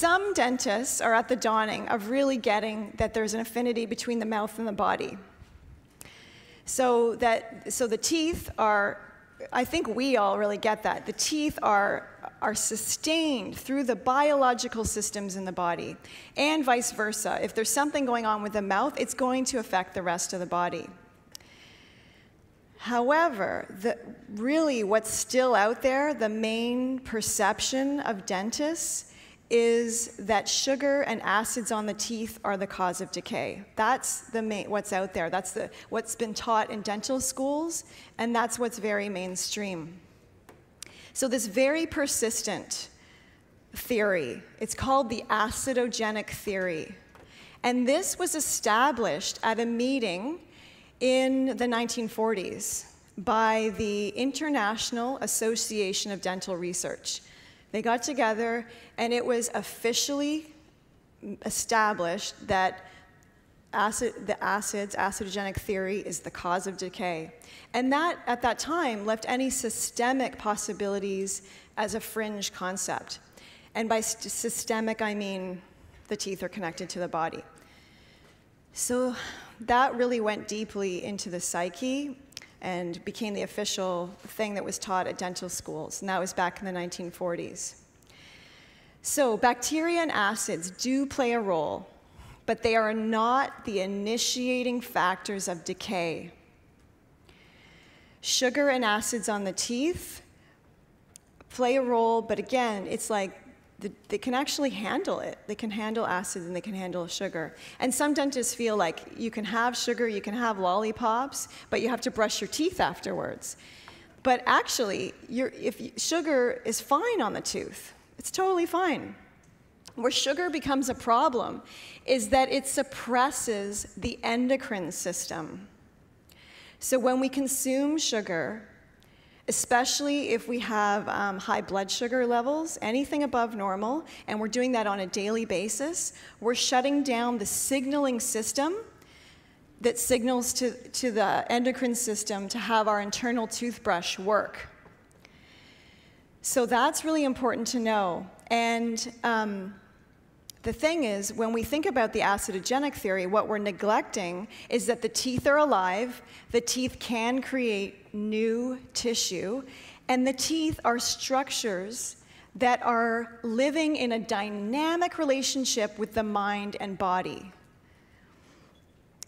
some dentists are at the dawning of really getting that there's an affinity between the mouth and the body. So the teeth are, I think we all really get that. The teeth are sustained through the biological systems in the body, and vice versa. If there's something going on with the mouth, it's going to affect the rest of the body. However, really what's still out there, the main perception of dentists, is that sugar and acids on the teeth are the cause of decay. That's what's out there. That's what's been taught in dental schools, and that's what's very mainstream. So this very persistent theory, it's called the acidogenic theory. And this was established at a meeting in the 1940s by the International Association of Dental Research. They got together, and it was officially established that the acidogenic theory is the cause of decay. And that, at that time, left any systemic possibilities as a fringe concept. And by systemic, I mean the teeth are connected to the body. So that really went deeply into the psyche and became the official thing that was taught at dental schools, and that was back in the 1940s. So bacteria and acids do play a role, but they are not the initiating factors of decay. Sugar and acids on the teeth play a role, but again, it's like they can actually handle it. They can handle acids and they can handle sugar. And some dentists feel like you can have sugar, you can have lollipops, but you have to brush your teeth afterwards. But actually, sugar is fine on the tooth. It's totally fine. Where sugar becomes a problem is that it suppresses the endocrine system. So when we consume sugar, especially if we have high blood sugar levels, anything above normal, and we're doing that on a daily basis, we're shutting down the signaling system that signals to the endocrine system to have our internal toothbrush work. So that's really important to know. And the thing is, when we think about the acidogenic theory, what we're neglecting is that the teeth are alive, the teeth can create new tissue, and the teeth are structures that are living in a dynamic relationship with the mind and body.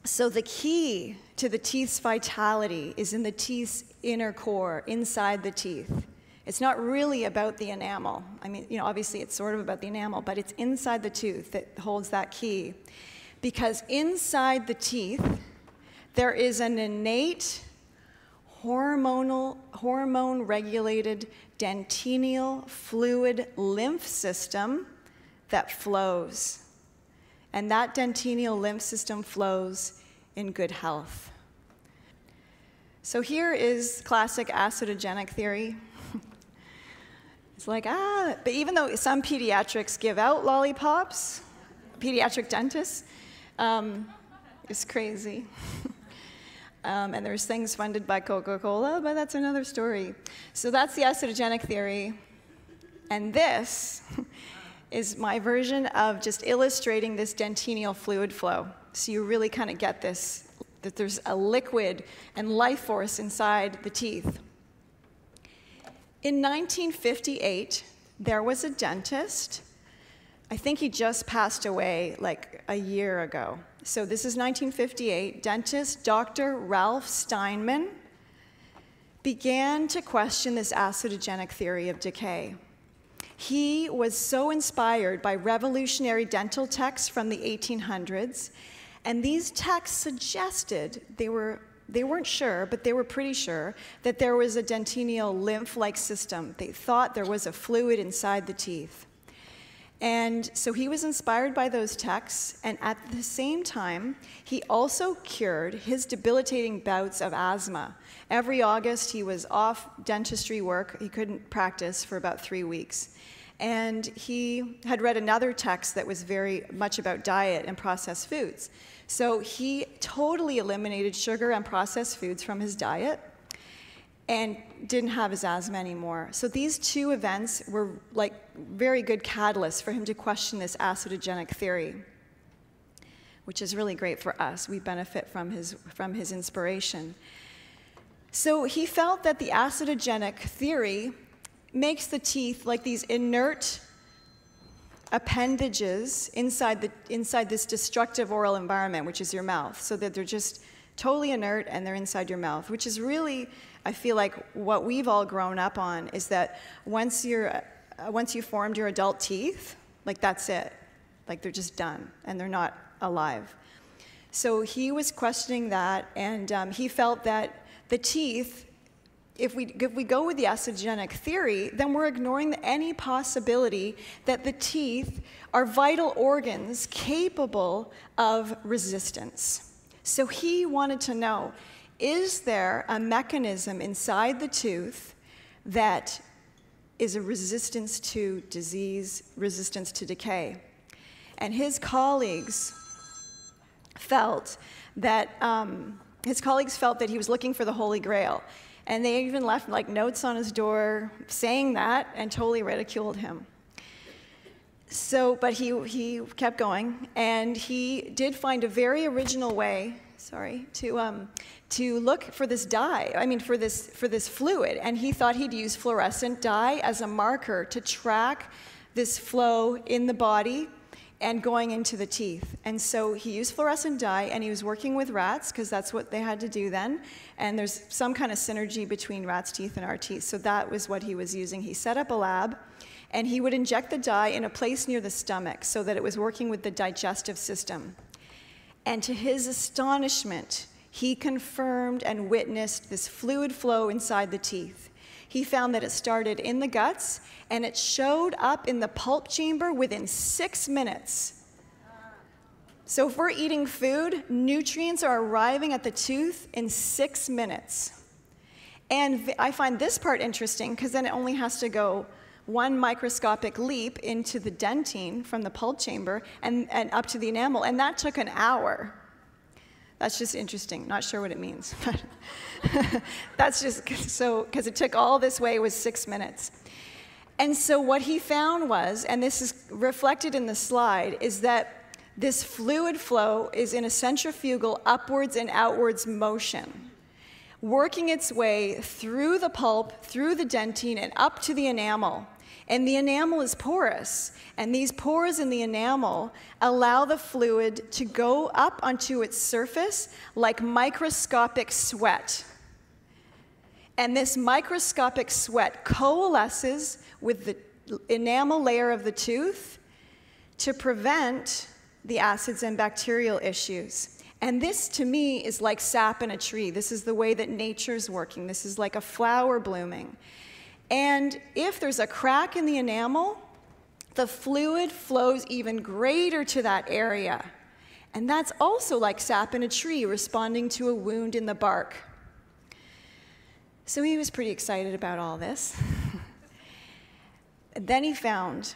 So the key to the teeth's vitality is in the teeth's inner core, inside the teeth. It's not really about the enamel. I mean, obviously it's sort of about the enamel, but it's inside the tooth that holds that key. Because inside the teeth, there is an innate hormone-regulated dentinal fluid lymph system that flows. And that dentinal lymph system flows in good health. So here is classic acidogenic theory. It's like, but even though some pediatrics give out lollipops, pediatric dentists, it's crazy. And there's things funded by Coca-Cola, but that's another story. So that's the acidogenic theory. And this is my version of just illustrating this dentinal fluid flow. So you really kind of get this, that there's a liquid and life force inside the teeth. In 1958, there was a dentist. I think he just passed away like a year ago. So this is 1958. Dentist Dr. Ralph Steinman began to question this acidogenic theory of decay. He was so inspired by revolutionary dental texts from the 1800s, and these texts suggested they weren't sure, but they were pretty sure that there was a dentinal lymph-like system. They thought there was a fluid inside the teeth. And so he was inspired by those texts, and at the same time, he also cured his debilitating bouts of asthma. Every August, he was off dentistry work. He couldn't practice for about 3 weeks. And he had read another text that was very much about diet and processed foods. So he totally eliminated sugar and processed foods from his diet. and didn't have his asthma anymore. So these two events were like very good catalysts for him to question this acidogenic theory, which is really great for us. We benefit from his inspiration. So he felt that the acidogenic theory makes the teeth like these inert appendages inside this destructive oral environment, which is your mouth, so that they're just totally inert and they're inside your mouth, which is really, I feel like, what we've all grown up on, is that once you formed your adult teeth, like that's it. Like they're just done and they're not alive. So he was questioning that, and he felt that the teeth, if we go with the acidogenic theory, then we're ignoring any possibility that the teeth are vital organs capable of resistance. So he wanted to know, is there a mechanism inside the tooth that is a resistance to disease, resistance to decay? And his colleagues felt that he was looking for the Holy Grail. And they even left like notes on his door saying that, and totally ridiculed him. So, but he kept going, and he did find a very original way, to look for this dye. I mean, for this fluid. And he thought he'd use fluorescent dye as a marker to track this flow in the body and going into the teeth. And so he used fluorescent dye, and he was working with rats, because that's what they had to do then. And there's some kind of synergy between rats' teeth and our teeth. So that was what he was using. He set up a lab, and he would inject the dye in a place near the stomach so that it was working with the digestive system. And to his astonishment, he confirmed and witnessed this fluid flow inside the teeth. He found that it started in the guts, and it showed up in the pulp chamber within 6 minutes. So if we're eating food, nutrients are arriving at the tooth in 6 minutes. And I find this part interesting, because then it only has to go one microscopic leap into the dentine from the pulp chamber and up to the enamel, and that took an hour. That's just interesting. Not sure what it means. But that's just so, because it took all this way, was 6 minutes. And so what he found was, and this is reflected in the slide, is that this fluid flow is in a centrifugal upwards and outwards motion, working its way through the pulp, through the dentine, and up to the enamel. And the enamel is porous, and these pores in the enamel allow the fluid to go up onto its surface like microscopic sweat. And this microscopic sweat coalesces with the enamel layer of the tooth to prevent the acids and bacterial issues. And this, to me, is like sap in a tree. This is the way that nature's working. This is like a flower blooming. And if there's a crack in the enamel, the fluid flows even greater to that area. And that's also like sap in a tree responding to a wound in the bark. So he was pretty excited about all this. Then he found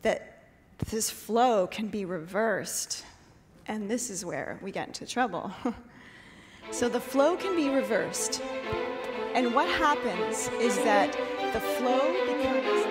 that this flow can be reversed. And this is where we get into trouble. So the flow can be reversed. And what happens is that the flow becomes